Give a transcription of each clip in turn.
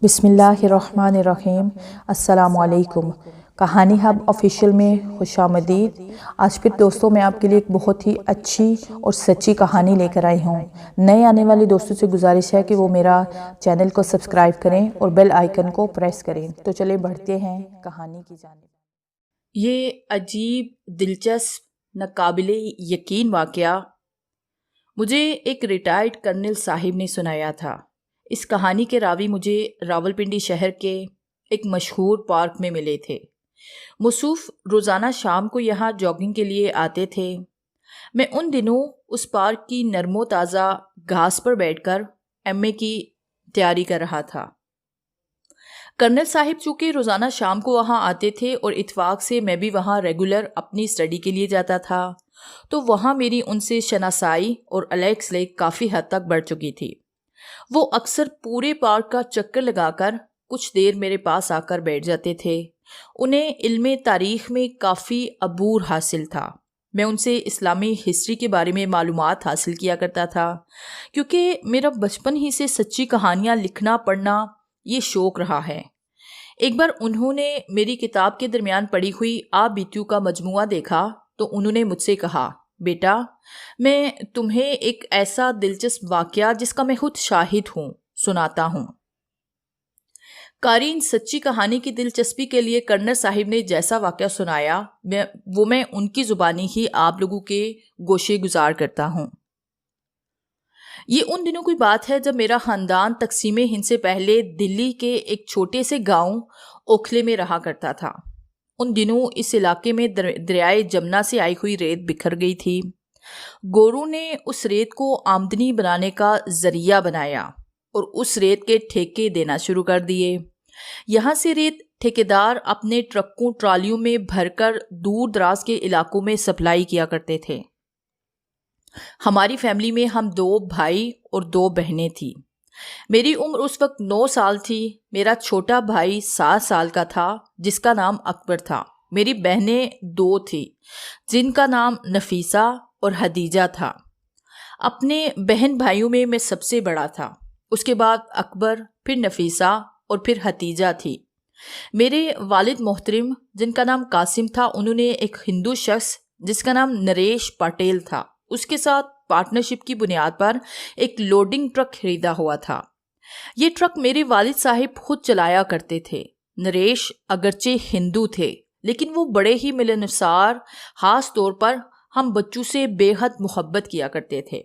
بسم اللہ الرحمن الرحیم۔ السلام علیکم۔ کہانی ہب آفیشیل میں خوش آمدید۔ آج پھر دوستوں میں آپ کے لیے ایک بہت ہی اچھی اور سچی کہانی لے کر آئی ہوں۔ نئے آنے والے دوستوں سے گزارش ہے کہ وہ میرا چینل کو سبسکرائب کریں اور بیل آئیکن کو پریس کریں۔ تو چلیں بڑھتے ہیں کہانی کی جانب۔ یہ عجیب، دلچسپ، ناقابل یقین واقعہ مجھے ایک ریٹائرڈ کرنل صاحب نے سنایا تھا۔ اس کہانی کے راوی مجھے راولپنڈی شہر کے ایک مشہور پارک میں ملے تھے۔ موصوف روزانہ شام کو یہاں جاگنگ کے لیے آتے تھے۔ میں ان دنوں اس پارک کی نرم و تازہ گھاس پر بیٹھ کر ایم اے کی تیاری کر رہا تھا۔ کرنل صاحب چونکہ روزانہ شام کو وہاں آتے تھے اور اتفاق سے میں بھی وہاں ریگولر اپنی اسٹڈی کے لیے جاتا تھا، تو وہاں میری ان سے شناسائی اور علیق سلیق کافی حد تک بڑھ چکی تھی۔ وہ اکثر پورے پارک کا چکر لگا کر کچھ دیر میرے پاس آ کر بیٹھ جاتے تھے۔ انہیں علم تاریخ میں کافی عبور حاصل تھا۔ میں ان سے اسلامی ہسٹری کے بارے میں معلومات حاصل کیا کرتا تھا، کیونکہ میرا بچپن ہی سے سچی کہانیاں لکھنا پڑھنا یہ شوق رہا ہے۔ ایک بار انہوں نے میری کتاب کے درمیان پڑی ہوئی آ بیتیو کا مجموعہ دیکھا تو انہوں نے مجھ سے کہا، بیٹا، میں تمہیں ایک ایسا دلچسپ واقعہ جس کا میں خود شاہد ہوں سناتا ہوں۔ قارئین، سچی کہانی کی دلچسپی کے لیے کرنل صاحب نے جیسا واقعہ سنایا وہ میں ان کی زبانی ہی آپ لوگوں کے گوشے گزار کرتا ہوں۔ یہ ان دنوں کی بات ہے جب میرا خاندان تقسیم ہند سے پہلے دلی کے ایک چھوٹے سے گاؤں اوکھلے میں رہا کرتا تھا۔ ان دنوں اس علاقے میں دریائے جمنا سے آئی ہوئی ریت بکھر گئی تھی۔ گورو نے اس ریت کو آمدنی بنانے کا ذریعہ بنایا اور اس ریت کے ٹھیکے دینا شروع کر دیے۔ یہاں سے ریت ٹھیکیدار اپنے ٹرکوں ٹرالیوں میں بھر کر دور دراز کے علاقوں میں سپلائی کیا کرتے تھے۔ ہماری فیملی میں ہم 2 بھائی اور 2 بہنیں تھیں۔ میری عمر اس وقت 9 سال تھی۔ میرا چھوٹا بھائی 7 سال کا تھا جس کا نام اکبر تھا۔ میری بہنیں 2 تھیں جن کا نام نفیسہ اور حدیجہ تھا۔ اپنے بہن بھائیوں میں سب سے بڑا تھا۔ اس کے بعد اکبر، پھر نفیسہ اور پھر حدیجہ تھی۔ میرے والد محترم جن کا نام قاسم تھا، انہوں نے ایک ہندو شخص جس کا نام نریش پٹیل تھا اس کے ساتھ پارٹنرشپ کی بنیاد پر ایک لوڈنگ ٹرک خریدا ہوا تھا۔ یہ ٹرک میرے والد صاحب خود چلایا کرتے تھے۔ نریش اگرچہ ہندو تھے لیکن وہ بڑے ہی ملنسار، خاص طور پر ہم بچوں سے بے حد محبت کیا کرتے تھے۔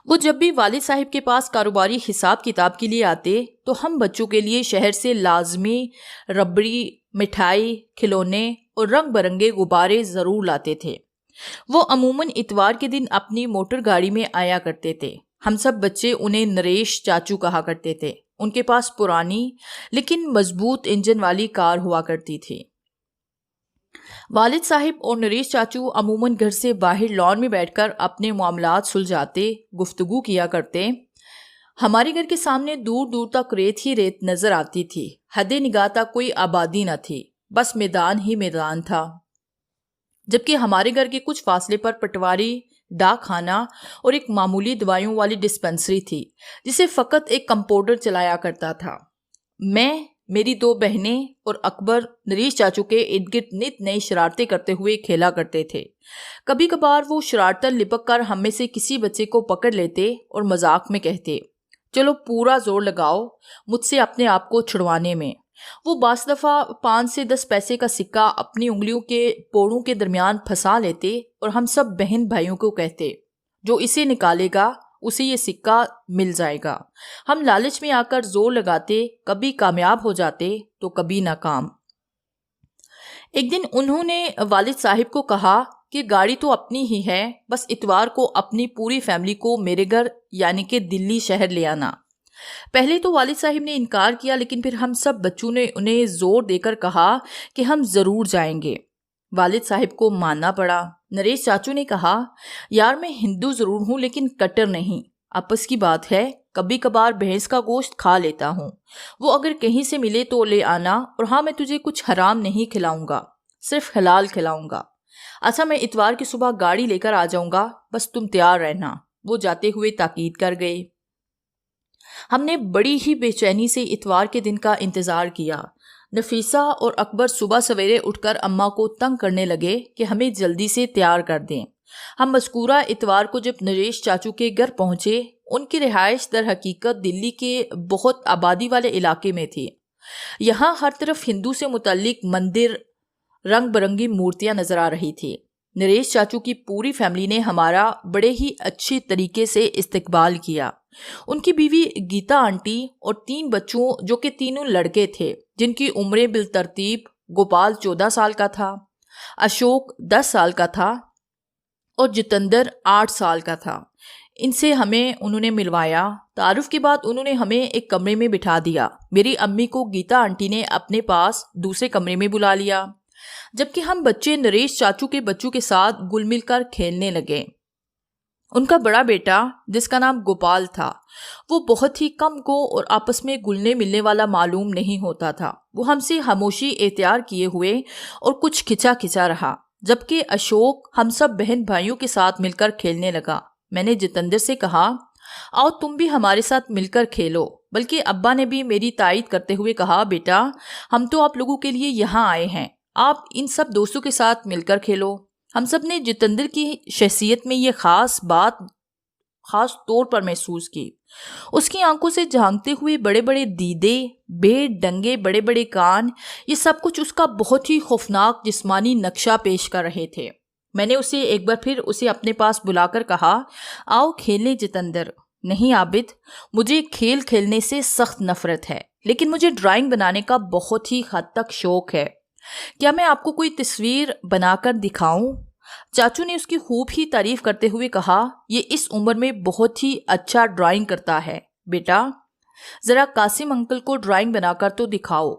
وہ جب بھی والد صاحب کے پاس کاروباری حساب کتاب کے لیے آتے تو ہم بچوں کے لیے شہر سے لازمی ربڑی، مٹھائی، کھلونے اور رنگ برنگے غبارے ضرور لاتے تھے۔ وہ عموماً اتوار کے دن اپنی موٹر گاڑی میں آیا کرتے تھے۔ ہم سب بچے انہیں نریش چاچو کہا کرتے تھے۔ ان کے پاس پرانی لیکن مضبوط انجن والی کار ہوا کرتی تھی۔ والد صاحب اور نریش چاچو عموماً گھر سے باہر لان میں بیٹھ کر اپنے معاملات سلجھاتے، گفتگو کیا کرتے۔ ہمارے گھر کے سامنے دور دور تک ریت ہی ریت نظر آتی تھی۔ حد نگاہ تک کوئی آبادی نہ تھی، بس میدان ہی میدان تھا۔ جبکہ ہمارے گھر کے کچھ فاصلے پر پٹواری، ڈاک خانہ اور ایک معمولی دوائیوں والی ڈسپنسری تھی جسے فقط ایک کمپاؤنڈر چلایا کرتا تھا۔ میں، میری 2 بہنیں اور اکبر نریش چاچو کے ارد گرد نت نئی شرارتیں کرتے ہوئے کھیلا کرتے تھے۔ کبھی کبھار وہ شرارتن لپک کر ہم میں سے کسی بچے کو پکڑ لیتے اور مذاق میں کہتے، چلو پورا زور لگاؤ مجھ سے اپنے آپ کو چھڑوانے میں۔ وہ بعض دفعہ 5 سے 10 پیسے کا سکہ اپنی انگلیوں کے پوڑوں کے درمیان پھنسا لیتے اور ہم سب بہن بھائیوں کو کہتے، جو اسے نکالے گا اسے یہ سکہ مل جائے گا۔ ہم لالچ میں آ کر زور لگاتے، کبھی کامیاب ہو جاتے تو کبھی ناکام۔ ایک دن انہوں نے والد صاحب کو کہا کہ گاڑی تو اپنی ہی ہے، بس اتوار کو اپنی پوری فیملی کو میرے گھر یعنی کہ دلی شہر لے آنا۔ پہلے تو والد صاحب نے انکار کیا، لیکن پھر ہم سب بچوں نے انہیں زور دے کر کہا کہ ہم ضرور جائیں گے۔ والد صاحب کو ماننا پڑا۔ نریش چاچو نے کہا، یار میں ہندو ضرور ہوں لیکن کٹر نہیں، آپس کی بات ہے، کبھی کبھار بھینس کا گوشت کھا لیتا ہوں، وہ اگر کہیں سے ملے تو لے آنا، اور ہاں میں تجھے کچھ حرام نہیں کھلاؤں گا، صرف حلال کھلاؤں گا۔ اچھا میں اتوار کی صبح گاڑی لے کر آ جاؤں گا، بس تم تیار رہنا۔ وہ جاتے ہوئے تاکید کر گئے۔ ہم نے بڑی ہی بے چینی سے اتوار کے دن کا انتظار کیا۔ نفیسہ اور اکبر صبح سویرے اٹھ کر اماں کو تنگ کرنے لگے کہ ہمیں جلدی سے تیار کر دیں۔ ہم مذکورہ اتوار کو جب نریش چاچو کے گھر پہنچے، ان کی رہائش در حقیقت دلی کے بہت آبادی والے علاقے میں تھی۔ یہاں ہر طرف ہندو سے متعلق مندر، رنگ برنگی مورتیاں نظر آ رہی تھی۔ نریش چاچو کی پوری فیملی نے ہمارا بڑے ہی اچھی طریقے سے استقبال کیا۔ ان کی بیوی گیتا آنٹی اور 3 بچوں جو کہ تینوں لڑکے تھے، جن کی عمریں بالترتیب گوپال 14 سال کا تھا، اشوک 10 سال کا تھا اور جتندر 8 سال کا تھا، ان سے ہمیں انہوں نے ملوایا۔ تعارف کے بعد انہوں نے ہمیں ایک کمرے میں بٹھا دیا۔ میری امی کو گیتا آنٹی نے اپنے پاس دوسرے کمرے میں بلا لیا، جبکہ ہم بچے نریش چاچو کے بچوں کے ساتھ گل مل کر کھیلنے لگے۔ ان کا بڑا بیٹا جس کا نام گوپال تھا، وہ بہت ہی کم کو اور آپس میں گلنے ملنے والا معلوم نہیں ہوتا تھا۔ وہ ہم سے خاموشی اختیار کیے ہوئے اور کچھ کھچا کھچا رہا، جبکہ اشوک ہم سب بہن بھائیوں کے ساتھ مل کر کھیلنے لگا۔ میں نے جتندر سے کہا، آؤ تم بھی ہمارے ساتھ مل کر کھیلو، بلکہ ابا نے بھی میری تائید کرتے ہوئے کہا، بیٹا ہم تو آپ لوگوں کے لیے یہاں آئے ہیں، آپ ان سب دوستوں کے ساتھ مل کر کھیلو۔ ہم سب نے جتندر کی شخصیت میں یہ خاص بات خاص طور پر محسوس کی۔ اس کی آنکھوں سے جھانکتے ہوئے بڑے بڑے دیدے، بے ڈنگے بڑے بڑے کان، یہ سب کچھ اس کا بہت ہی خوفناک جسمانی نقشہ پیش کر رہے تھے۔ میں نے اسے ایک بار پھر اسے اپنے پاس بلا کر کہا، آؤ کھیلیں جتندر۔ نہیں عابد، مجھے کھیل کھیلنے سے سخت نفرت ہے، لیکن مجھے ڈرائنگ بنانے کا بہت ہی حد تک شوق ہے۔ کیا میں آپ کو کوئی تصویر بنا کر دکھاؤں؟ چاچو نے اس کی خوب ہی تعریف کرتے ہوئے کہا، یہ اس عمر میں بہت ہی اچھا ڈرائنگ کرتا ہے، بیٹا ذرا قاسم انکل کو ڈرائنگ بنا کر تو دکھاؤ۔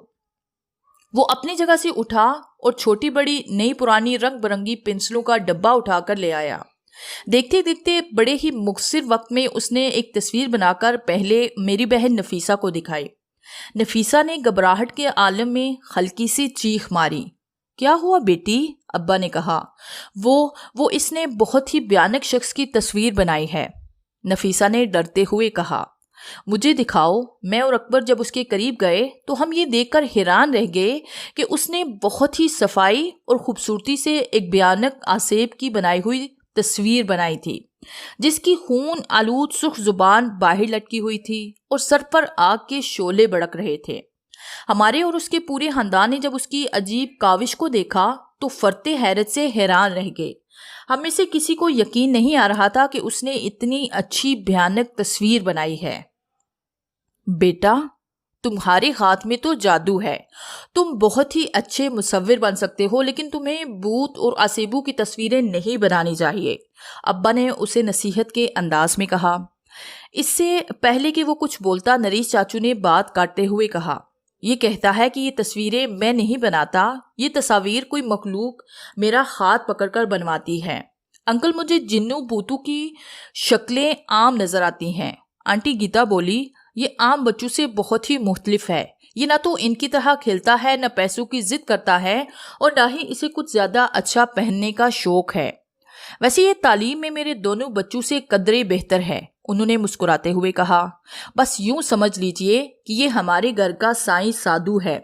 وہ اپنی جگہ سے اٹھا اور چھوٹی بڑی نئی پرانی رنگ برنگی پنسلوں کا ڈبہ اٹھا کر لے آیا۔ دیکھتے دیکھتے بڑے ہی مختصر وقت میں اس نے ایک تصویر بنا کر پہلے میری بہن نفیسہ کو دکھائی۔ نفیسہ نے گھبراہٹ کے عالم میں ہلکی سی چیخ ماری۔ کیا ہوا بیٹی؟ ابا نے کہا۔ وہ اس نے بہت ہی بھیانک شخص کی تصویر بنائی ہے، نفیسہ نے ڈرتے ہوئے کہا۔ مجھے دکھاؤ۔ میں اور اکبر جب اس کے قریب گئے تو ہم یہ دیکھ کر حیران رہ گئے کہ اس نے بہت ہی صفائی اور خوبصورتی سے ایک بھیانک آسیب کی بنائی ہوئی تصویر بنائی تھی، جس کی خون آلود سرخ زبان باہر لٹکی ہوئی تھی اور سر پر آگ کے شعلے بڑک رہے تھے۔ ہمارے اور اس کے پورے خاندان نے جب اس کی عجیب کاوش کو دیکھا تو فرتے حیرت سے حیران رہ گئے۔ ہم میں سے کسی کو یقین نہیں آ رہا تھا کہ اس نے اتنی اچھی بھیانک تصویر بنائی ہے۔ بیٹا تمہارے ہاتھ میں تو جادو ہے، تم بہت ہی اچھے مصور بن سکتے ہو، لیکن تمہیں بھوت اور آسیبوں کی تصویریں نہیں بنانی چاہیے، ابا نے اسے نصیحت کے انداز میں کہا۔ اس سے پہلے کہ وہ کچھ بولتا، نریش چاچو نے بات کاٹتے ہوئے کہا، یہ کہتا ہے کہ یہ تصویریں میں نہیں بناتا، یہ تصاویر کوئی مخلوق میرا ہاتھ پکڑ کر بنواتی ہے۔ انکل مجھے جنوں بھوتوں کی شکلیں عام نظر آتی ہیں۔ آنٹی گیتا بولی، یہ عام بچوں سے بہت ہی مختلف ہے، یہ نہ تو ان کی طرح کھیلتا ہے، نہ پیسوں کی ضد کرتا ہے، اور نہ ہی اسے کچھ زیادہ اچھا پہننے کا شوق ہے۔ ویسے یہ تعلیم میں میرے دونوں بچوں سے قدرے بہتر ہے، انہوں نے مسکراتے ہوئے کہا۔ بس یوں سمجھ لیجئے کہ یہ ہمارے گھر کا سائیں سادھو ہے۔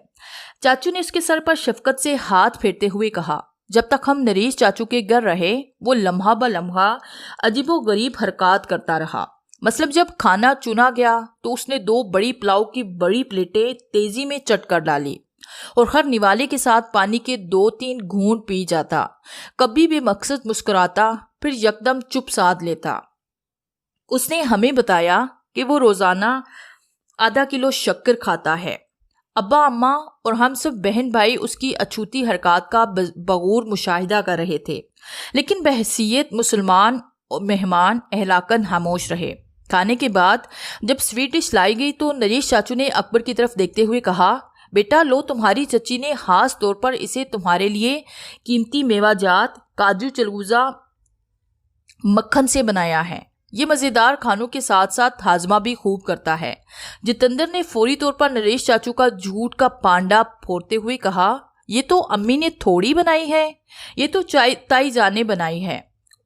چاچو نے اس کے سر پر شفقت سے ہاتھ پھیرتے ہوئے کہا۔ جب تک ہم نریش چاچو کے گھر رہے، وہ لمحہ بہ لمحہ عجیب و غریب حرکات کرتا رہا۔ مثلاً جب کھانا چنا گیا تو اس نے 2 بڑی پلاؤ کی بڑی پلیٹیں تیزی میں چٹ کر ڈالی اور ہر نوالے کے ساتھ پانی کے 2-3 گھونٹ پی جاتا، کبھی بے مقصد مسکراتا، پھر یکدم چپ سادھ لیتا۔ اس نے ہمیں بتایا کہ وہ روزانہ ½ کلو شکر کھاتا ہے۔ ابا اماں اور ہم سب بہن بھائی اس کی اچھوتی حرکات کا بغور مشاہدہ کر رہے تھے، لیکن بحیثیت مسلمان مہمان اہلاکن خاموش رہے۔ کھانے کے بعد جب سویٹ ڈش لائی گئی تو نریش چاچو نے اکبر کی طرف دیکھتے ہوئے کہا، بیٹا لو، تمہاری چچی نے خاص طور پر اسے تمہارے لیے قیمتی میوہ جات کاجو چلگوزہ مکھن سے بنایا ہے، یہ مزیدار کھانوں کے ساتھ ساتھ ہاضمہ بھی خوب کرتا ہے۔ جتندر نے فوری طور پر نریش چاچو کا جھوٹ کا پانڈا پھوڑتے ہوئے کہا، یہ تو امی نے تھوڑی بنائی ہے، یہ تو تائی جان نے بنائی ہے،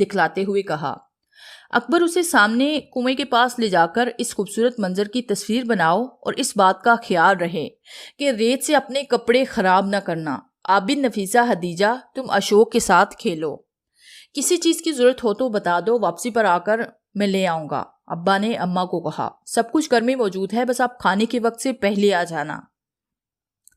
دکھلاتے ہوئے کہا۔ اکبر اسے سامنے کنویں کے پاس لے جا کر اس خوبصورت منظر کی تصویر بناؤ اور اس بات کا خیال رہے کہ ریت سے اپنے کپڑے خراب نہ کرنا۔ عابد، نفیسہ، حدیجہ، تم اشوک کے ساتھ کھیلو، کسی چیز کی ضرورت ہو تو بتا دو، واپسی پر آ کر میں لے آؤں گا۔ ابا نے اماں کو کہا، سب کچھ گھر میں موجود ہے، بس آپ کھانے کے وقت سے پہلے آ جانا۔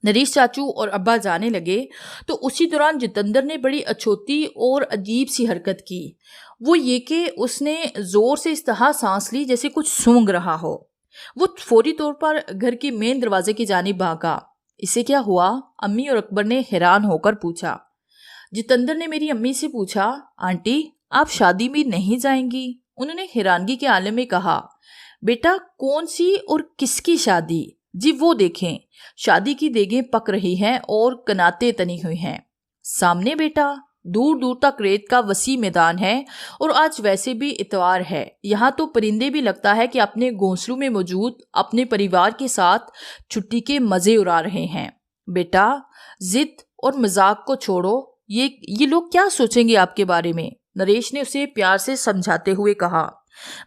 نریش چاچو اور ابا جانے لگے تو اسی دوران جتندر نے بڑی اچھوتی اور عجیب سی حرکت کی، وہ یہ کہ اس نے زور سے اس طرح سانس لی جیسے کچھ سونگھ رہا ہو۔ وہ فوری طور پر گھر کے مین دروازے کی جانب بھاگا۔ اسے کیا ہوا؟ امی اور اکبر نے حیران ہو کر پوچھا۔ جتندر نے میری امی سے پوچھا، آنٹی آپ شادی میں نہیں جائیں گی؟ انہوں نے حیرانگی کے عالم میں کہا، بیٹا کون سی اور کس کی شادی؟ جی وہ دیکھیں، شادی کی دیگیں پک رہی ہیں اور کناتیں تنی ہوئی ہیں سامنے بیٹا۔ دور دور تک ریت کا وسیع میدان ہے اور آج ویسے بھی اتوار ہے، یہاں تو پرندے بھی لگتا ہے کہ اپنے گھونسلوں میں موجود اپنے پریوار کے ساتھ چھٹی کے مزے اڑا رہے ہیں۔ بیٹا ضد اور مذاق کو چھوڑو، یہ لوگ کیا سوچیں گے آپ کے بارے میں؟ نریش نے اسے پیار سے سمجھاتے ہوئے کہا۔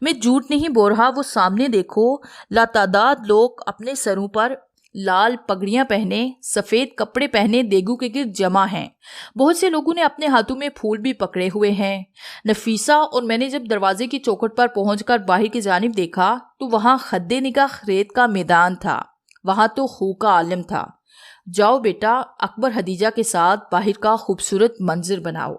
میں جھوٹ نہیں بول رہا، وہ سامنے دیکھو، لاتعداد لوگ اپنے سروں پر لال پگڑیاں پہنے، سفید کپڑے پہنے دیگو کے گرد جمع ہیں۔ بہت سے لوگوں نے اپنے ہاتھوں میں پھول بھی پکڑے ہوئے ہیں۔ نفیسہ اور میں نے جب دروازے کی چوکھٹ پر پہنچ کر باہر کی جانب دیکھا تو وہاں خد نگاہ ریت کا میدان تھا، وہاں تو خو کا عالم تھا۔ جاؤ بیٹا، اکبر حدیجہ کے ساتھ باہر کا خوبصورت منظر بناؤ۔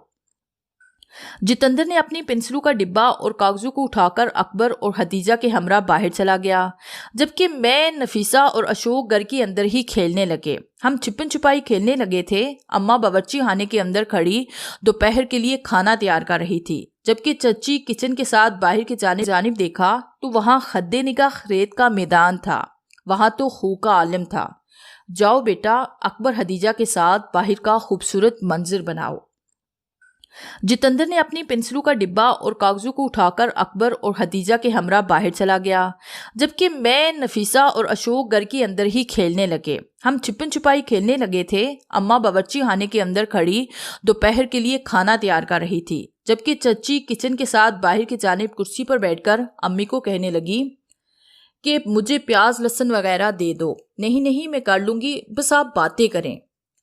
جتندر نے اپنی پنسلوں کا ڈبہ اور کاغذوں کو اٹھا کر اکبر اور حدیجہ کے ہمراہ باہر چلا گیا، جبکہ میں، نفیسہ اور اشوک گھر کے اندر ہی کھیلنے لگے۔ ہم چھپن چھپائی کھیلنے لگے تھے۔ اماں باورچی خانے کے اندر کھڑی دوپہر کے لیے کھانا تیار کر رہی تھی، جبکہ چچی کچن کے ساتھ باہر کی جانب دیکھا تو وہاں خد نگاہ ریت کا میدان تھا، وہاں تو خو کا عالم تھا۔ جاؤ بیٹا، اکبر حدیجہ کے ساتھ باہر کا خوبصورت منظر بناؤ۔ جتندر نے اپنی پنسلوں کا ڈبہ اور کاغذوں کو اٹھا کر اکبر اور حدیجہ کے ہمراہ باہر چلا گیا، جبکہ میں، نفیسہ اور اشوک گھر کے اندر ہی کھیلنے لگے۔ ہم چھپن چھپائی کھیلنے لگے تھے۔ اماں باورچی خانے کے اندر کھڑی دوپہر کے لیے کھانا تیار کر رہی تھی، جبکہ چچی کچن کے ساتھ باہر کی جانب کرسی پر بیٹھ کر امی کو کہنے لگی کہ مجھے پیاز لہسن وغیرہ دے دو۔ نہیں میں کر لوں گی، بس آپ باتیں کریں۔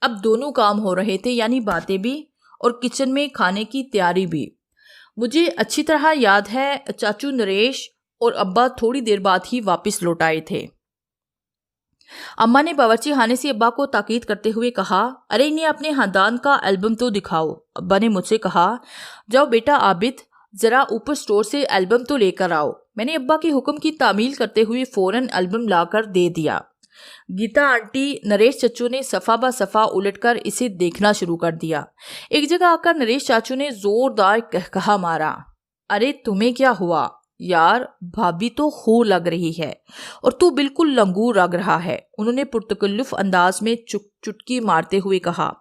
اب دونوں کام ہو رہے تھے، یعنی باتیں بھی اور کچن میں کھانے کی تیاری بھی۔ مجھے اچھی طرح یاد ہے چاچو نریش اور ابا تھوڑی دیر بعد ہی واپس لوٹ آئے تھے۔ اماں نے باورچی خانے سے ابا کو تاکید کرتے ہوئے کہا، ارے انہیں اپنے خاندان کا البم تو دکھاؤ۔ ابا نے مجھ سے کہا، جاؤ بیٹا عابد، ذرا اوپر سٹور سے البم تو لے کر آؤ۔ میں نے ابا کے حکم کی تعمیل کرتے ہوئے فوراً البم لا کر دے دیا۔ گیتا آنٹی، نریش چچو نے صفحہ با صفحہ الٹ کر اسے دیکھنا شروع کر دیا۔ ایک جگہ آ کر نریش چاچو نے زوردار کہا مارا، ارے تمہیں کیا ہوا یار، بھابھی تو خو لگ رہی ہے اور تو بالکل لنگور لگ رہا ہے۔ انہوں نے پرتکلف انداز میں چٹکی مارتے ہوئے کہا،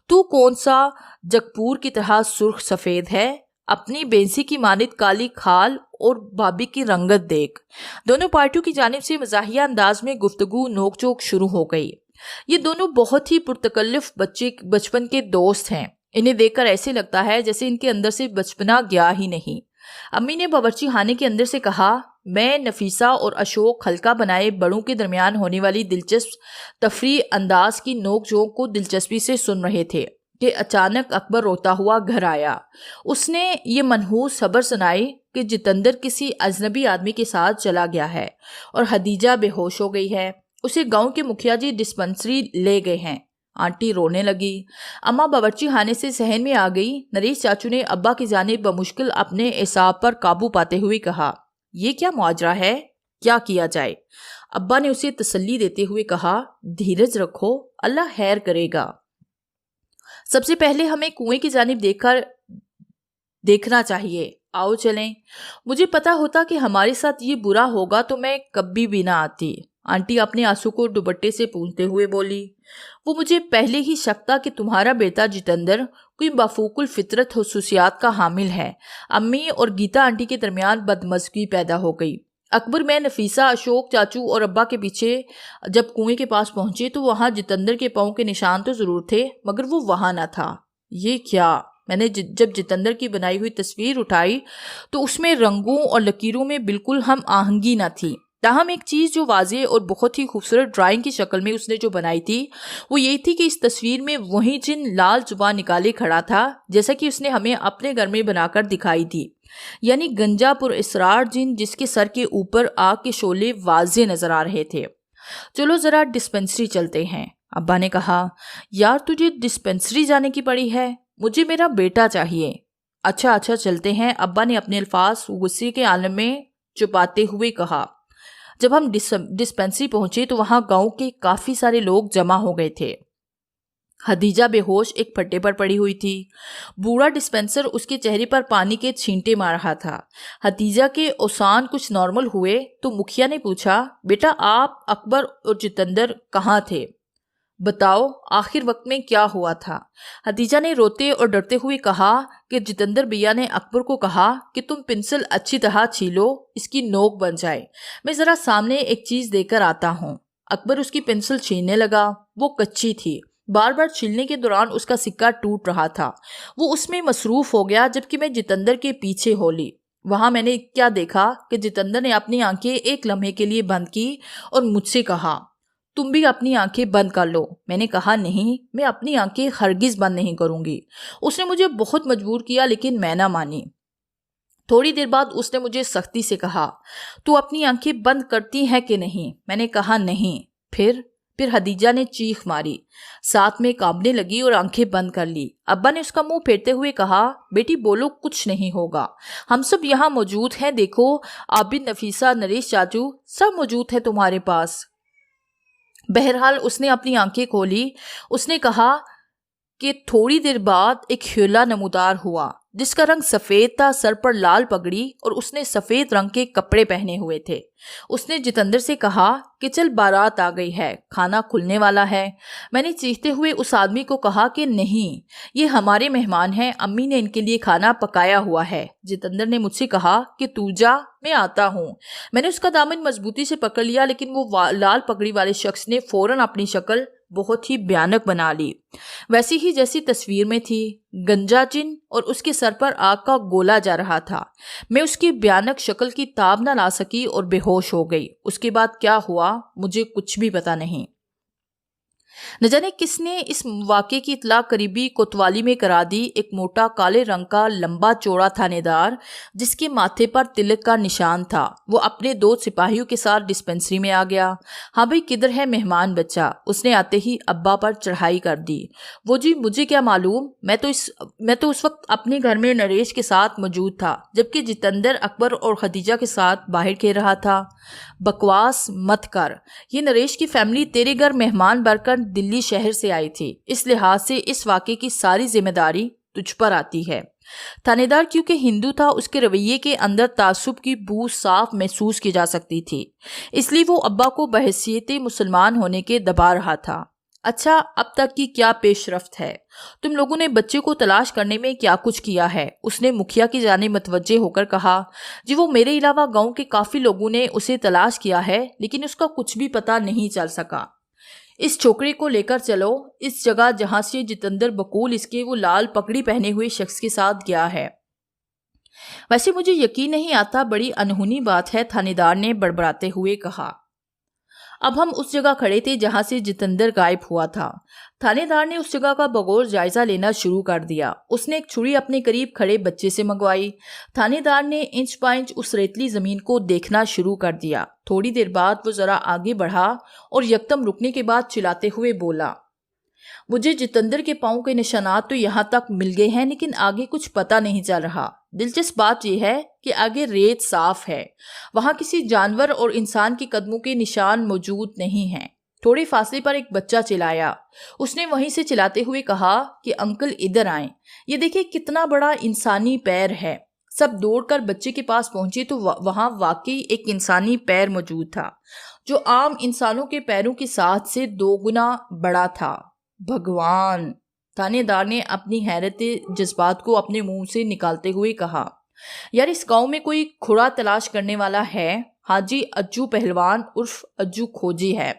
تو کون سا جگپور کی طرح سرخ سفید ہے؟ اپنی بینسی کی مانند کالی کھال اور بھابھی کی رنگت دیکھ۔ دونوں پارٹیوں کی جانب سے مزاحیہ انداز میں گفتگو نوک جھوک شروع ہو گئی۔ یہ دونوں بہت ہی پرتکلف بچپن کے دوست ہیں۔ انہیں دیکھ کر ایسے لگتا ہے جیسے ان کے اندر سے بچپنا گیا ہی نہیں۔ امی نے باورچی خانے کے اندر سے کہا، میں، نفیسہ اور اشوک حلقہ بنائے بڑوں کے درمیان ہونے والی دلچسپ تفریح انداز کی نوک جھوک کو دلچسپی سے سن رہے تھے کہ اچانک اکبر روتا ہوا گھر آیا۔ اس نے یہ منحوس خبر سنائی کہ جتندر کسی اجنبی آدمی کے ساتھ چلا گیا ہے اور حدیجہ بے ہوش ہو گئی ہے، اسے گاؤں کے مکھیا جی ڈسپنسری لے گئے ہیں۔ آنٹی رونے لگی۔ اماں باورچی خانے سے صحن میں آ گئی۔ نریش چاچو نے ابا کی جانب بمشکل اپنے اعصاب پر قابو پاتے ہوئے کہا، یہ کیا ماجرا ہے، کیا کیا جائے؟ ابا نے اسے تسلی دیتے ہوئے کہا، دھیرج رکھو، اللہ خیر کرے گا۔ سب سے پہلے ہمیں کنویں کی جانب دیکھنا چاہیے، آؤ چلیں۔ مجھے پتا ہوتا کہ ہمارے ساتھ یہ برا ہوگا تو میں کبھی بھی نہ آتی۔ آنٹی اپنے آنسو کو دوپٹے سے پونچھتے ہوئے بولی، وہ مجھے پہلے ہی شک تھا کہ تمہارا بیٹا جتندر کوئی بافوق الفطرت خصوصیات کا حامل ہے۔ امی اور گیتا آنٹی کے درمیان بدمزگی پیدا ہو گئی۔ اکبر، میں، نفیسہ، اشوک چاچو اور ابا کے پیچھے جب کنویں کے پاس پہنچے تو وہاں جتندر کے پاؤں کے نشان تو ضرور تھے مگر وہ وہاں نہ تھا۔ یہ کیا؟ میں نے جب جتندر کی بنائی ہوئی تصویر اٹھائی تو اس میں رنگوں اور لکیروں میں بالکل ہم آہنگی نہ تھی۔ تاہم ایک چیز جو واضح اور بہت ہی خوبصورت ڈرائنگ کی شکل میں اس نے جو بنائی تھی وہ یہ تھی کہ اس تصویر میں وہی جن لال زبان نکالے کھڑا تھا جیسا کہ اس نے ہمیں اپنے گھر میں بنا کر دکھائی تھی، یعنی گنجا پر اسرار جن جس کے سر کے اوپر آگ کے شعلے واضح نظر آ رہے تھے۔ چلو ذرا ڈسپنسری چلتے ہیں، ابا نے کہا۔ یار تجھے ڈسپنسری جانے کی پڑی ہے؟ مجھے میرا بیٹا چاہیے۔ اچھا چلتے ہیں، ابا نے اپنے الفاظ غصے کے عالم میں چھپاتے ہوئے کہا۔ جب ہم ڈسپنسری پہنچے تو وہاں گاؤں کے کافی سارے لوگ جمع ہو گئے تھے۔ خدیجہ بے ہوش ایک پھٹے پر پڑی ہوئی تھی۔ بوڑھا ڈسپنسر اس کے چہرے پر پانی کے چھینٹے مار رہا تھا۔ خدیجہ کے اوسان کچھ نارمل ہوئے تو مکھیا نے پوچھا، بیٹا آپ اکبر اور جتندر کہاں تھے؟ بتاؤ آخر وقت میں کیا ہوا تھا؟ خدیجہ نے روتے اور ڈرتے ہوئے کہا کہ جتندر بھیا نے اکبر کو کہا کہ تم پنسل اچھی طرح چھیلو، اس کی نوک بن جائے، میں ذرا سامنے ایک چیز دے کر آتا ہوں۔ اکبر اس کی پنسل چھیننے لگا، وہ کچی تھی، بار بار چھیلنے کے دوران اس کا سکہ ٹوٹ رہا تھا۔ وہ اس میں مصروف ہو گیا جبکہ میں جتندر کے پیچھے ہولی۔ وہاں میں نے کیا دیکھا کہ جتندر نے اپنی آنکھیں ایک لمحے کے لیے بند کی اور مجھ سے کہا، تم بھی اپنی آنکھیں بند کر لو۔ میں نے کہا نہیں، میں اپنی آنکھیں ہرگز بند نہیں کروں گی۔ اس نے مجھے بہت مجبور کیا لیکن میں نہ مانی۔ تھوڑی دیر بعد اس نے مجھے سختی سے کہا، تو اپنی آنکھیں بند کرتی ہیں کہ نہیں؟ میں نے کہا نہیں۔ پھر خدیجہ نے چیخ ماری، ساتھ میں کانپنے لگی اور آنکھیں بند کر لی۔ ابا نے اس کا منہ پھیرتے ہوئے کہا، بیٹی بولو، کچھ نہیں ہوگا، ہم سب یہاں موجود ہیں، دیکھو عابد، نفیسہ، نریش چاچو سب موجود ہیں تمہارے پاس۔ بہرحال اس نے اپنی آنکھیں کھولی۔ اس نے کہا کہ تھوڑی دیر بعد ایک حیلہ نمودار ہوا جس کا رنگ سفید تھا، سر پر لال پگڑی اور اس نے سفید رنگ کے کپڑے پہنے ہوئے تھے۔ اس نے جتندر سے کہا کہ چل بارات آ گئی ہے، کھانا کھلنے والا ہے۔ میں نے چیختے ہوئے اس آدمی کو کہا کہ نہیں، یہ ہمارے مہمان ہیں، امی نے ان کے لیے کھانا پکایا ہوا ہے۔ جتندر نے مجھ سے کہا کہ تو جا، میں آتا ہوں۔ میں نے اس کا دامن مضبوطی سے پکڑ لیا لیکن وہ لال پگڑی والے شخص نے فوراً اپنی شکل بہت ہی بھیانک بنا لی، ویسی ہی جیسی تصویر میں تھی۔ گنجا چن اور اس کے سر پر آگ کا گولا جا رہا تھا۔ میں اس کی بھیانک شکل کی تاب نہ لا سکی اور بے ہوش ہو گئی۔ اس کے بعد کیا ہوا مجھے کچھ بھی پتا نہیں۔ نہ جانے کس نے اس واقعے کی اطلاع قریبی کوتوالی میں کرا دی۔ ایک موٹا کالے رنگ کا لمبا چوڑا تھانے دار جس کے ماتھے پر تلک کا نشان تھا، وہ اپنے 2 سپاہیوں کے ساتھ ڈسپنسری میں آ گیا۔ ہاں بھئی کدھر ہے مہمان بچہ؟ اس نے آتے ہی ابا پر چڑھائی کر دی۔ وہ جی مجھے کیا معلوم، میں تو اس وقت اپنے گھر میں نریش کے ساتھ موجود تھا جبکہ جتندر اکبر اور خدیجہ کے ساتھ باہر کھیل رہا تھا۔ بکواس مت کر، یہ نریش کی فیملی تیرے گھر مہمان بن کر دلی شہر سے آئی تھی، اس لحاظ سے اس واقعے کی ساری ذمہ داری تجھ پر آتی ہے۔ تھانے دار کیونکہ ہندو تھا، اس کے رویے کے اندر تعصب کی بو صاف محسوس کی جا سکتی تھی، اس لیے وہ ابا کو بحیثیت مسلمان ہونے کے دبا رہا تھا۔ اچھا اب تک کی کیا پیش رفت ہے؟ تم لوگوں نے بچے کو تلاش کرنے میں کیا کچھ کیا ہے؟ اس نے مکھیا کی جانب متوجہ ہو کر کہا، جی وہ میرے علاوہ گاؤں کے کافی لوگوں نے اسے تلاش کیا ہے لیکن اس کا کچھ بھی پتہ نہیں چل سکا۔ اس چھوکرے کو لے کر چلو اس جگہ جہاں سے جتندر بقول اس کے وہ لال پگڑی پہنے ہوئے شخص کے ساتھ گیا ہے۔ ویسے مجھے یقین نہیں آتا، بڑی انہونی بات ہے، تھانے دار نے بڑبڑاتے ہوئے کہا۔ اب ہم اس جگہ کھڑے تھے جہاں سے جتندر غائب ہوا تھا۔ تھانے دار نے اس جگہ کا بغور جائزہ لینا شروع کر دیا۔ اس نے ایک چھری اپنے قریب کھڑے بچے سے منگوائی۔ تھانے دار نے انچ پا انچ اس ریتلی زمین کو دیکھنا شروع کر دیا۔ تھوڑی دیر بعد وہ ذرا آگے بڑھا اور یکدم رکنے کے بعد چلاتے ہوئے بولا، مجھے جتندر کے پاؤں کے نشانات تو یہاں تک مل گئے ہیں لیکن آگے کچھ پتہ نہیں چل رہا۔ دلچسپ بات یہ ہے کہ آگے ریت صاف ہے، وہاں کسی جانور اور انسان کے قدموں کے نشان موجود نہیں ہیں۔ تھوڑے فاصلے پر ایک بچہ چلایا۔ اس نے وہیں سے چلاتے ہوئے کہا کہ انکل ادھر آئیں، یہ دیکھیں کتنا بڑا انسانی پیر ہے۔ سب دوڑ کر بچے کے پاس پہنچے تو وہاں واقعی ایک انسانی پیر موجود تھا جو عام انسانوں کے پیروں کے ساتھ سے 2 گنا بڑا تھا۔ بھگوان! تھانے دار نے اپنی حیرت جذبات کو اپنے منہ سے نکالتے ہوئے کہا۔ یار اس گاؤں میں کوئی کھڑا تلاش کرنے والا ہے؟ حاجی اجو پہلوان عرف اجو کھوجی ہے۔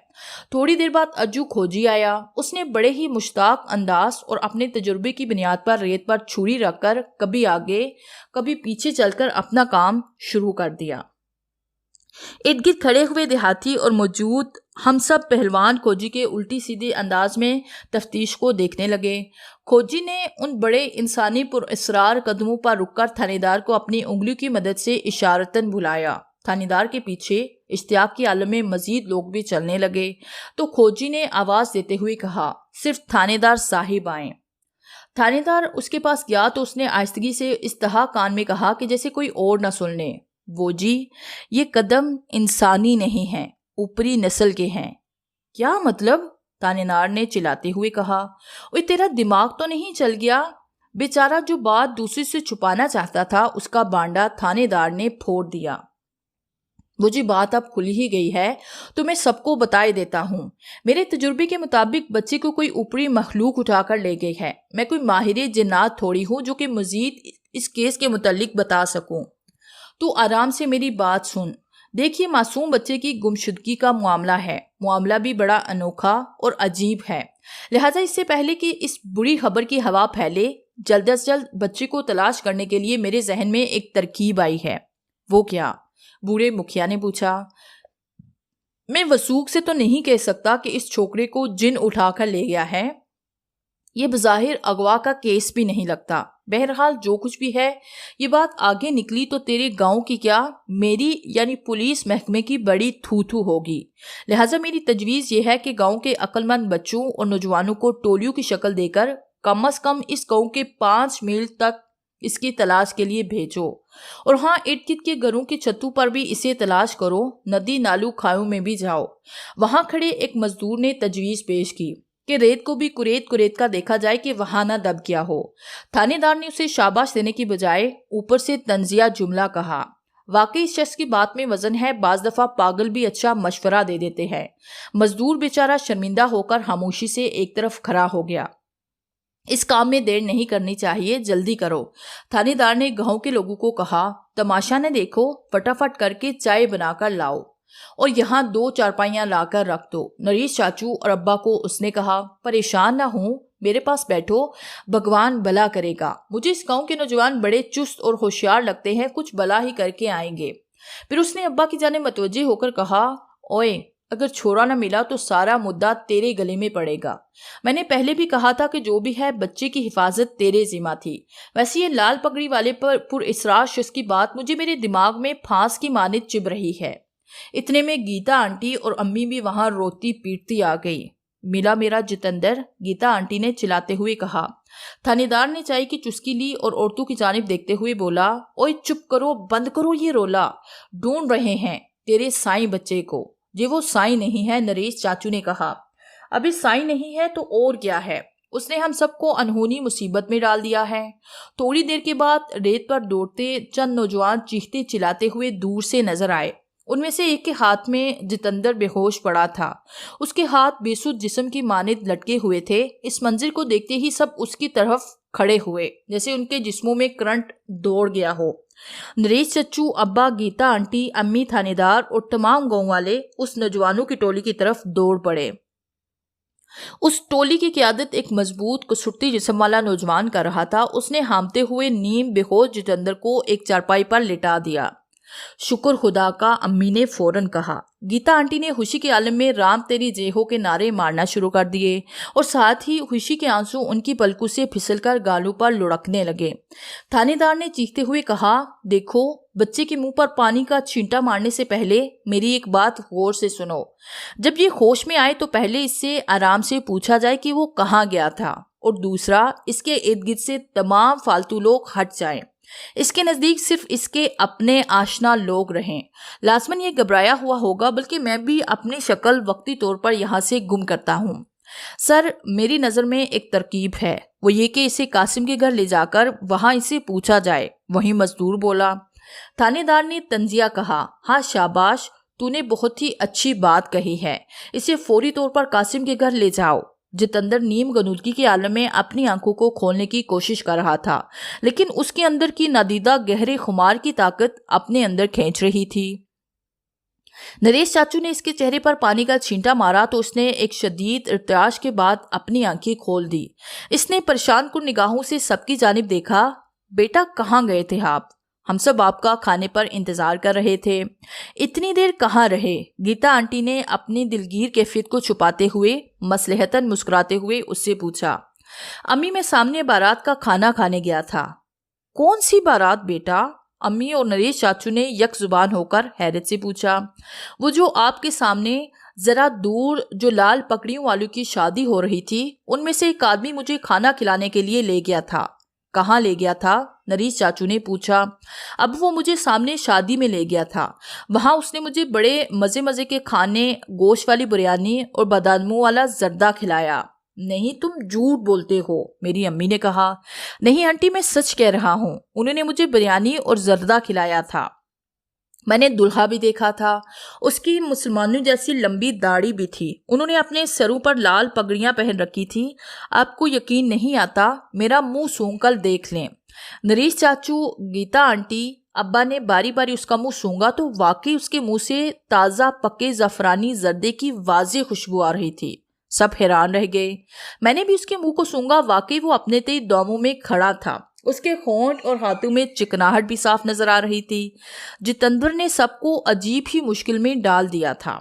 تھوڑی دیر بعد اجو کھوجی آیا۔ اس نے بڑے ہی مشتاق انداز اور اپنے تجربے کی بنیاد پر ریت پر چھری رکھ کر کبھی آگے کبھی پیچھے چل کر اپنا کام شروع کر دیا۔ ارد گرد کھڑے ہوئے دیہاتی اور موجود ہم سب پہلوان کھوجی کے الٹی سیدھے انداز میں تفتیش کو دیکھنے لگے۔ کھوجی نے ان بڑے انسانی پر اسرار قدموں پر رک کر تھانے دار کو اپنی انگلیوں کی مدد سے اشارتاً بلایا۔ تھانے دار کے پیچھے اشتیاق کے عالم میں مزید لوگ بھی چلنے لگے تو کھوجی نے آواز دیتے ہوئے کہا، صرف تھانے دار صاحب آئیں۔ تھانے دار اس کے پاس گیا تو اس نے آہستگی سے اس طرح کان میں کہا کہ جیسے کوئی اور نہ سن لے، وہ جی یہ قدم انسانی نہیں ہیں، اوپری نسل کے ہیں۔ کیا مطلب؟ تھانے دار نے چلاتے ہوئے کہا۔ اوے تیرا دماغ تو نہیں چل گیا؟ بیچارہ جو بات دوسرے سے چھپانا چاہتا تھا اس کا بانڈا تھانے دار نے پھوڑ دیا۔ وہ جی بات اب کھل ہی گئی ہے تو میں سب کو بتائے دیتا ہوں۔ میرے تجربے کے مطابق بچے کو کوئی اوپری مخلوق اٹھا کر لے گئی ہے۔ میں کوئی ماہر جنات تھوڑی ہوں جو کہ مزید اس کیس کے متعلق بتا سکوں۔ تو آرام سے میری بات سن۔ دیکھیے معصوم بچے کی گمشدگی کا معاملہ ہے، معاملہ بھی بڑا انوکھا اور عجیب ہے، لہٰذا اس سے پہلے کہ اس بری خبر کی ہوا پھیلے، جلد از جلد بچے کو تلاش کرنے کے لیے میرے ذہن میں ایک ترکیب آئی ہے۔ وہ کیا؟ بوڑھے مکھیا نے پوچھا۔ میں وثوق سے تو نہیں کہہ سکتا کہ اس چھوکرے کو جن اٹھا کر لے گیا ہے، یہ بظاہر اغوا کا کیس بھی نہیں لگتا۔ بہرحال جو کچھ بھی ہے، یہ بات آگے نکلی تو تیرے گاؤں کی کیا میری یعنی پولیس محکمے کی بڑی تھو تھو ہوگی۔ لہٰذا میری تجویز یہ ہے کہ گاؤں کے عقل مند بچوں اور نوجوانوں کو ٹولیوں کی شکل دے کر کم از کم اس گاؤں کے 5 میل تک اس کی تلاش کے لیے بھیجو، اور ہاں ارد گرد کے گھروں کی چھتوں پر بھی اسے تلاش کرو، ندی نالوں کھایوں میں بھی جاؤ۔ وہاں کھڑے ایک مزدور نے تجویز پیش کی کہ ریت کو بھی کریت کا دیکھا جائے کہ وہاں نہ دب گیا ہو۔ تھانے دار نے اسے شاباش دینے کی بجائے اوپر سے طنزیہ جملہ کہا، واقعی اس شخص کی بات میں وزن ہے، بعض دفعہ پاگل بھی اچھا مشورہ دے دیتے ہیں۔ مزدور بیچارہ شرمندہ ہو کر خاموشی سے ایک طرف کھڑا ہو گیا۔ اس کام میں دیر نہیں کرنی چاہیے، جلدی کرو۔ تھانے دار نے گاؤں کے لوگوں کو کہا، تماشا نہ دیکھو، فٹافٹ کر کے چائے بنا کر لاؤ اور یہاں 2 چارپائیاں لا کر رکھ دو۔ نریش چاچو اور ابا کو اس نے کہا، پریشان نہ ہوں، میرے پاس بیٹھو، بھگوان بھلا کرے گا۔ مجھے اس گاؤں کے نوجوان بڑے چست اور ہوشیار لگتے ہیں، کچھ بھلا ہی کر کے آئیں گے۔ پھر اس نے ابا کی جانب متوجہ ہو کر کہا، اوئے اگر چھوڑا نہ ملا تو سارا مدعا تیرے گلے میں پڑے گا۔ میں نے پہلے بھی کہا تھا کہ جو بھی ہے بچے کی حفاظت تیرے ذمہ تھی۔ ویسے یہ لال پگڑی والے پر اسرار شخص کی بات مجھے میرے دماغ میں پھانس کی مانند چبھ رہی ہے۔ اتنے میں گیتا آنٹی اور امی بھی وہاں روتی پیٹتی آ گئی۔ ملا میرا جتندر، گیتا آنٹی نے چلاتے ہوئے کہا۔ تھانے دار نے چائے کی چسکی لی اور عورتوں کی جانب دیکھتے ہوئے بولا، اوئے چپ کرو، بند کرو یہ رولا، ڈھونڈ رہے ہیں تیرے سائیں بچے کو۔ یہ وہ سائیں نہیں ہے، نریش چاچو نے کہا۔ ابھی سائیں نہیں ہے تو اور کیا ہے؟ اس نے ہم سب کو انہونی مصیبت میں ڈال دیا ہے۔ تھوڑی دیر کے بعد ریت پر دوڑتے چند نوجوان چیختے چلاتے ہوئے دور سے نظر آئے۔ ان میں سے ایک کے ہاتھ میں جتندر بے ہوش پڑا تھا، اس کے ہاتھ بے سود جسم کی مانند لٹکے ہوئے تھے۔ اس منظر کو دیکھتے ہی سب اس کی طرف کھڑے ہوئے جیسے ان کے جسموں میں کرنٹ دوڑ گیا ہو۔ نریش چچو، ابا، گیتا آنٹی، امی، تھانے دار اور تمام گاؤں والے اس نوجوانوں کی ٹولی کی طرف دوڑ پڑے۔ اس ٹولی کی قیادت ایک مضبوط کسوٹی جسم والا نوجوان کر رہا تھا۔ اس نے ہامتے ہوئے نیم بے ہوش جتندر کو ایک چارپائی پر لٹا دیا۔ شکر خدا کا، امی نے فوراً کہا۔ گیتا آنٹی نے خوشی کے عالم میں رام تیری جے ہو کے نعرے مارنا شروع کر دیے اور ساتھ ہی خوشی کے آنسو ان کی پلکوں سے پھسل کر گالوں پر لڑکنے لگے۔ تھانے دار نے چیختے ہوئے کہا، دیکھو بچے کے منہ پر پانی کا چھینٹا مارنے سے پہلے میری ایک بات غور سے سنو۔ جب یہ ہوش میں آئے تو پہلے اس سے آرام سے پوچھا جائے کہ وہ کہاں گیا تھا، اور دوسرا اس کے ارد گرد سے تمام فالتو لوگ ہٹ جائیں، اس کے نزدیک صرف اس کے اپنے آشنا لوگ رہیں۔ لازماً یہ گھبرایا ہوا ہوگا، بلکہ میں بھی اپنی شکل وقتی طور پر یہاں سے گم کرتا ہوں۔ سر، میری نظر میں ایک ترکیب ہے، وہ یہ کہ اسے قاسم کے گھر لے جا کر وہاں اسے پوچھا جائے۔ وہیں مزدور بولا۔ تھانے دار نے طنزیہ کہا، ہاں شاباش، تو نے بہت ہی اچھی بات کہی ہے، اسے فوری طور پر قاسم کے گھر لے جاؤ۔ جتندر نیم گنودگی کے عالم میں اپنی آنکھوں کو کھولنے کی کوشش کر رہا تھا، لیکن اس کے اندر کی نادیدہ گہرے خمار کی طاقت اپنے اندر کھینچ رہی تھی۔ نریش چاچو نے اس کے چہرے پر پانی کا چھینٹا مارا تو اس نے ایک شدید ارتعاش کے بعد اپنی آنکھیں کھول دی۔ اس نے پریشان کن نگاہوں سے سب کی جانب دیکھا۔ بیٹا کہاں گئے تھے آپ؟ ہم سب آپ کا کھانے پر انتظار کر رہے تھے۔ اتنی دیر کہاں رہے؟ گیتا آنٹی نے اپنی دلگیر کیفیت کو چھپاتے ہوئے مصلحتاً مسکراتے ہوئے اس سے پوچھا۔ امی میں سامنے بارات کا کھانا کھانے گیا تھا۔ کون سی بارات بیٹا؟ امی اور نریش چاچو نے یک زبان ہو کر حیرت سے پوچھا۔ وہ جو آپ کے سامنے ذرا دور جو لال پکڑیوں والوں کی شادی ہو رہی تھی، ان میں سے ایک آدمی مجھے کھانا کھلانے کے لیے لے گیا تھا۔ کہاں لے گیا تھا؟ نریش چاچو نے پوچھا۔ اب وہ مجھے سامنے شادی میں لے گیا تھا۔ وہاں اس نے مجھے بڑے مزے کے کھانے، گوشت والی بریانی اور باداموں والا زردہ کھلایا۔ نہیں، تم جھوٹ بولتے ہو، میری امی نے کہا۔ نہیں آنٹی، میں سچ کہہ رہا ہوں، انہوں نے مجھے بریانی اور زردہ کھلایا تھا۔ میں نے دلہا بھی دیکھا تھا، اس کی مسلمانوں جیسی لمبی داڑھی بھی تھی، انہوں نے اپنے سروں پر لال پگڑیاں پہن رکھی تھی۔ آپ کو یقین نہیں آتا؟ میرا منہ سونگ کر دیکھ لیں۔ نریش چاچو، گیتا آنٹی، ابا نے باری باری اس کا منہ سونگا تو واقعی اس کے منہ سے تازہ پکے زعفرانی زردے کی واضح خوشبو آ رہی تھی۔ سب حیران رہ گئے۔ میں نے بھی اس کے منہ کو سونگا، واقعی وہ اپنے تئیں داموں میں کھڑا تھا، اس کے ہونٹ اور ہاتھوں میں چکناہٹ بھی صاف نظر آ رہی تھی۔ جتندر نے سب کو عجیب ہی مشکل میں ڈال دیا تھا۔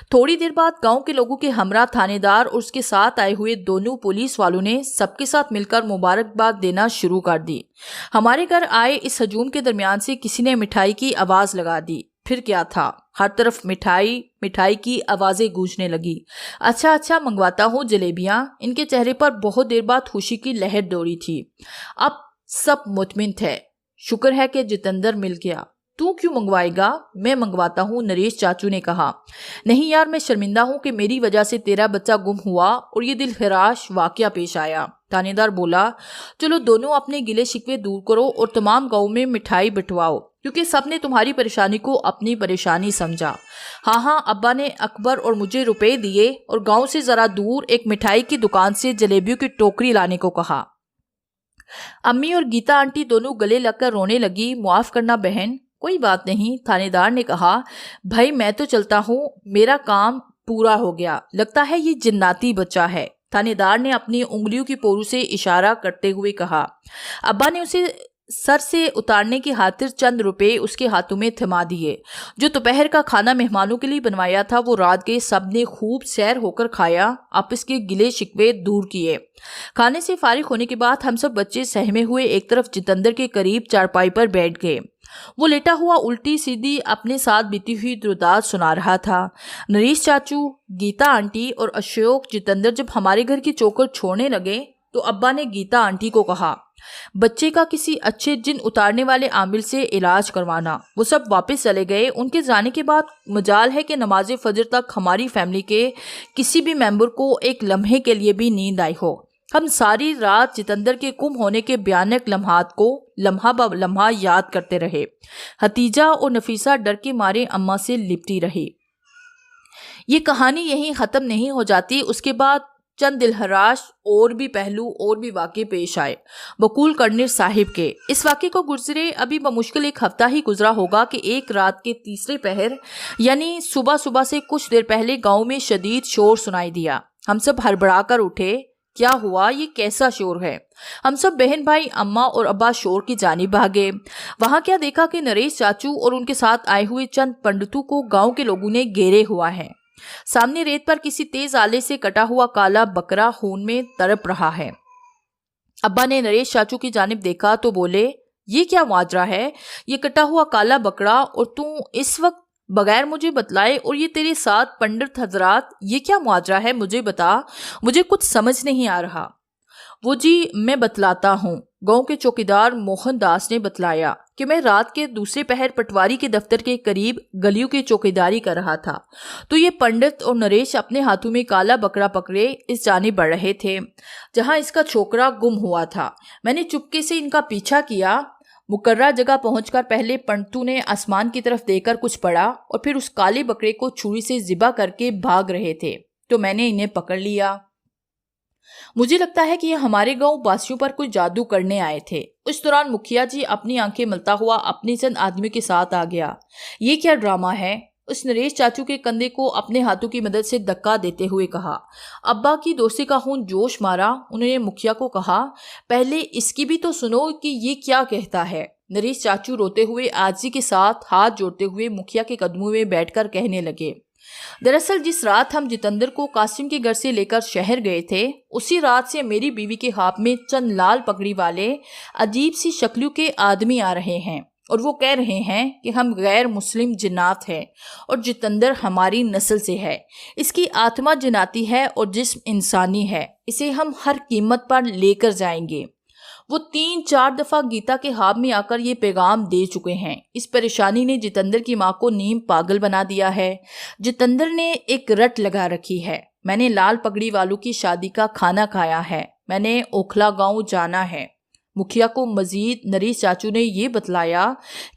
تھوڑی دیر بعد گاؤں کے لوگوں کے ہمراہ تھانے دار اور اس کے ساتھ آئے ہوئے دونوں پولیس والوں نے سب کے ساتھ مل کر مبارکباد دینا شروع کر دی۔ ہمارے گھر آئے اس ہجوم کے درمیان سے کسی نے مٹھائی کی آواز لگا دی۔ پھر کیا تھا، ہر طرف مٹھائی مٹھائی کی آوازیں گونجنے لگی۔ اچھا منگواتا ہوں جلیبیاں۔ ان کے چہرے پر بہت دیر بعد خوشی کی لہر دوڑی تھی۔ اب سب مطمئن تھے۔ شکر ہے کہ جتندر مل گیا۔ تو کیوں منگوائے گا؟ میں منگواتا ہوں، نریش چاچو نے کہا۔ نہیں یار، میں شرمندہ ہوں کہ میری وجہ سے تیرا بچہ گم ہوا اور یہ دل خراش واقعہ پیش آیا۔ تھانے دار بولا۔ چلو دونوں اپنے گلے شکوے دور کرو اور تمام گاؤں میں مٹھائی بٹواؤ، کیونکہ سب نے تمہاری پریشانی کو اپنی پریشانی سمجھا۔ ہاں، ابا نے اکبر اور مجھے روپے دیے اور گاؤں سے ذرا دور ایک مٹھائی کی دکان سے جلیبیوں کی ٹوکری لانے کو کہا۔ امی اور گیتا آنٹی دونوں گلے لگ کر رونے لگی۔ معاف کرنا بہن۔ کوئی بات نہیں، تھانے دار نے کہا۔ بھائی میں تو چلتا ہوں، میرا کام پورا ہو گیا۔ لگتا ہے یہ جناتی بچہ ہے، تھانے دار نے اپنی انگلیوں کی پوروں سے اشارہ کرتے ہوئے کہا۔ ابا نے اسے سر سے اتارنے کی خاطر چند روپے اس کے ہاتھوں میں تھما دیے۔ جو دوپہر کا کھانا مہمانوں کے لیے بنوایا تھا وہ رات کے سب نے خوب سیر ہو کر کھایا، آپس کے گلے شکوے دور کیے۔ کھانے سے فارغ ہونے کے بعد ہم سب بچے سہمے ہوئے ایک طرف جتندر کے قریب چارپائی پر بیٹھ گئے۔ وہ لیٹا ہوا الٹی سیدھی اپنے ساتھ بیتی ہوئی درودات سنا رہا تھا۔ نریش چاچو، گیتا آنٹی اور اشوک جتندر جب ہمارے گھر کی چوکھٹ چھوڑنے لگے تو ابا نے گیتا آنٹی کو کہا، بچے کا کسی اچھے جن اتارنے والے عامل سے علاج کروانا۔ وہ سب واپس چلے گئے۔ ان کے جانے کے بعد مجال ہے کہ نماز فجر تک ہماری فیملی کے کسی بھی ممبر کو ایک لمحے کے لیے بھی نیند آئی ہو۔ ہم ساری رات جتندر کے گم ہونے کے بھیانک لمحات کو لمحہ بہ لمحہ یاد کرتے رہے۔ ہتیجہ اور نفیسہ ڈر کے مارے اماں سے لپٹی رہی۔ یہ کہانی یہیں ختم نہیں ہو جاتی۔ اس کے بعد چند دلہراش اور بھی پہلو اور بھی واقعے پیش آئے بقول کرنر صاحب کے۔ اس واقعے کو گزرے ابھی بمشکل ایک ہفتہ ہی گزرا ہوگا کہ ایک رات کے تیسرے پہر یعنی صبح سے کچھ دیر پہلے گاؤں میں شدید شور سنائی دیا۔ ہم سب ہڑبڑا کر اٹھے۔ کیا ہوا؟ یہ کیسا شور ہے؟ ہم سب بہن بھائی، اماں اور ابا شور کی جانب بھاگے۔ وہاں کیا دیکھا کہ نریش چاچو اور ان کے ساتھ آئے ہوئے چند پنڈتوں کو گاؤں کے لوگوں نے گھیرے ہوا ہے۔ سامنے ریت پر کسی تیز آلے سے کٹا ہوا کالا بکرا خون میں تڑپ رہا ہے۔ ابا نے نریش چاچو کی جانب دیکھا تو بولے، یہ کیا ماجرا ہے؟ یہ کٹا ہوا کالا بکرا اور تو اس وقت بغیر مجھے بتلائے، اور یہ تیرے ساتھ پنڈت حضرات، یہ کیا ماجرا ہے؟ مجھے بتا، مجھے کچھ سمجھ نہیں آ رہا۔ وہ جی میں بتلاتا ہوں۔ گاؤں کے چوکیدار موہن داس نے بتلایا کہ میں رات کے دوسرے پہر پٹواری کے دفتر کے قریب گلیوں کی چوکیداری کر رہا تھا تو یہ پنڈت اور نریش اپنے ہاتھوں میں کالا بکرا پکڑے اس جانب بڑھ رہے تھے جہاں اس کا چھوکرا گم ہوا تھا۔ میں نے چپکے سے ان کا پیچھا کیا۔ مقررہ جگہ پہنچ کر پہلے پنڈتوں نے آسمان کی طرف دیکھ کر کچھ پڑھا اور پھر اس کالے بکرے کو چھری سے ذبح کر کے بھاگ رہے تھے تو میں نے انہیں پکڑ لیا۔ مجھے لگتا ہے کہ یہ ہمارے گاؤں واسیوں پر کوئی جادو کرنے آئے تھے۔ اس دوران مکھیا جی اپنی آنکھیں ملتا ہوا اپنے چند آدمیوں کے ساتھ آ گیا۔ یہ کیا ڈرامہ ہے؟ اس نریش چاچو کے کندھے کو اپنے ہاتھوں کی مدد سے دھکا دیتے ہوئے کہا۔ ابا کی دوستی کا خون جوش مارا۔ انہوں نے مکھیا کو کہا، پہلے اس کی بھی تو سنو کہ یہ کیا کہتا ہے۔ نریش چاچو روتے ہوئے عاجزی کے ساتھ ہاتھ جوڑتے ہوئے مکھیا کے قدموں میں بیٹھ کر کہنے لگے، دراصل جس رات ہم جتندر کو قاسم کے گھر سے لے کر شہر گئے تھے، اسی رات سے میری بیوی کے ہاتھ میں چند لال پگڑی والے عجیب سی شکلوں کے آدمی آ رہے ہیں، اور وہ کہہ رہے ہیں کہ ہم غیر مسلم جنات ہیں اور جتندر ہماری نسل سے ہے۔ اس کی آتما جناتی ہے اور جسم انسانی ہے۔ اسے ہم ہر قیمت پر لے کر جائیں گے۔ وہ 3-4 دفعہ گیتا کے خواب میں آ کر یہ پیغام دے چکے ہیں۔ اس پریشانی نے جتندر کی ماں کو نیم پاگل بنا دیا ہے۔ جتندر نے ایک رٹ لگا رکھی ہے۔ میں نے لال پگڑی والوں کی شادی کا کھانا کھایا ہے۔ میں نے اوکھلا گاؤں جانا ہے۔ مکھیا کو مزید نریش چاچو نے یہ بتلایا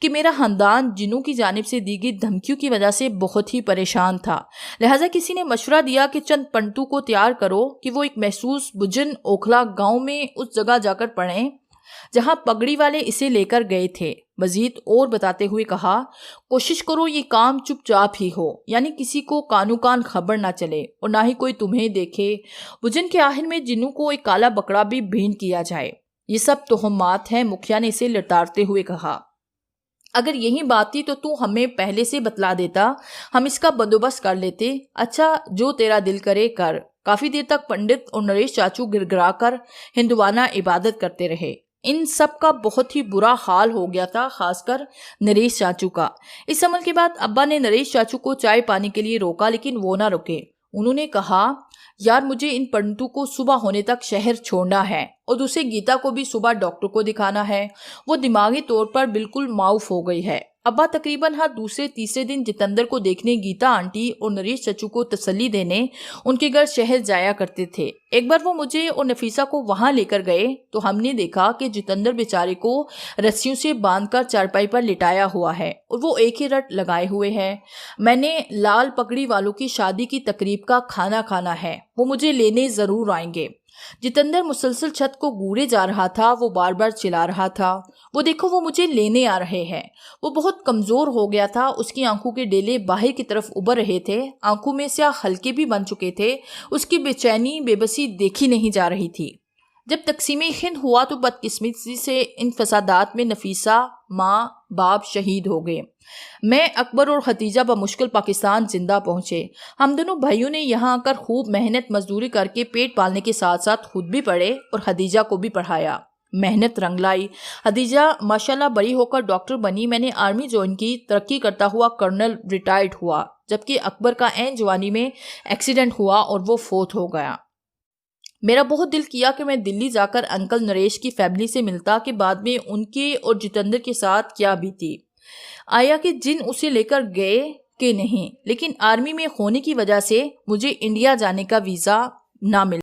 کہ میرا خاندان جنوں کی جانب سے دی گئی دھمکیوں کی وجہ سے بہت ہی پریشان تھا، لہٰذا کسی نے مشورہ دیا کہ چند پنڈتوں کو تیار کرو کہ وہ ایک محسوس بجن اوکھلا گاؤں میں اس جگہ جا کر پڑھیں جہاں پگڑی والے اسے لے کر گئے تھے۔ مزید اور بتاتے ہوئے کہا، کوشش کرو یہ کام چپ چاپ ہی ہو، یعنی کسی کو کانو کان خبر نہ چلے اور نہ ہی کوئی تمہیں دیکھے۔ بجن کے آخر میں جنوں کو ایک کالا بکرا بھی بھینٹ کیا جائے۔ یہ سب تہمات ہیں، مکھیا نے اسے لڑاتے ہوئے کہا۔ اگر یہی بات تھی تو ہمیں پہلے سے بتلا دیتا، ہم اس کا بندوبست کر لیتے۔ اچھا، جو تیرا دل کرے کر۔ کافی دیر تک پنڈت اور نریش چاچو گر گرا کر ہندوانہ عبادت کرتے رہے۔ ان سب کا بہت ہی برا حال ہو گیا تھا، خاص کر نریش چاچو کا۔ اس عمل کے بعد ابا نے نریش چاچو کو چائے پانی کے لیے روکا، لیکن وہ نہ رکے۔ انہوں نے کہا، یار مجھے ان پنڈتوں کو صبح ہونے تک شہر چھوڑنا ہے اور دوسرے گیتا کو بھی صبح ڈاکٹر کو دکھانا ہے۔ وہ دماغی طور پر بالکل معاف ہو گئی ہے۔ ابا تقریباً ہر دوسرے تیسرے دن جتندر کو دیکھنے گیتا آنٹی اور نریش چچو کو تسلی دینے ان کے گھر شہر جایا کرتے تھے۔ ایک بار وہ مجھے اور نفیسہ کو وہاں لے کر گئے تو ہم نے دیکھا کہ جتندر بیچارے کو رسیوں سے باندھ کر چارپائی پر لٹایا ہوا ہے اور وہ ایک ہی رٹ لگائے ہوئے ہے۔ میں نے لال پگڑی والوں کی شادی کی تقریب کا کھانا کھانا ہے، وہ مجھے لینے ضرور آئیں گے۔ جتندر مسلسل چھت کو گورے جا رہا تھا۔ وہ بار بار چلا رہا تھا، وہ دیکھو وہ مجھے لینے آ رہے ہیں۔ وہ بہت کمزور ہو گیا تھا، اس کی آنکھوں کے ڈیلے باہر کی طرف ابھر رہے تھے، آنکھوں میں سیاہ حلقے بھی بن چکے تھے۔ اس کی بے چینی بے بسی دیکھی نہیں جا رہی تھی۔ جب تقسیم ہند ہوا تو بدقسمتی سے ان فسادات میں نفیسہ، ماں، باپ شہید ہو گئے۔ میں، اکبر اور ختیجہ بمشکل پاکستان زندہ پہنچے۔ ہم دونوں بھائیوں نے یہاں آ کر خوب محنت مزدوری کر کے پیٹ پالنے کے ساتھ ساتھ خود بھی پڑھے اور خدیجہ کو بھی پڑھایا۔ محنت رنگ لائی۔ خدیجہ ماشاءاللہ بڑی ہو کر ڈاکٹر بنی، میں نے آرمی جوائن کی، ترقی کرتا ہوا کرنل ریٹائرڈ ہوا، جبکہ اکبر کا عین جوانی میں ایکسیڈنٹ ہوا اور وہ فوت ہو گیا۔ میرا بہت دل کیا کہ میں دلی جا کر انکل نریش کی فیملی سے ملتا کہ بعد میں ان کے اور جتندر کے ساتھ کیا بیتی، آیا کہ جن اسے لے کر گئے کہ نہیں، لیکن آرمی میں ہونے کی وجہ سے مجھے انڈیا جانے کا ویزا نہ ملا۔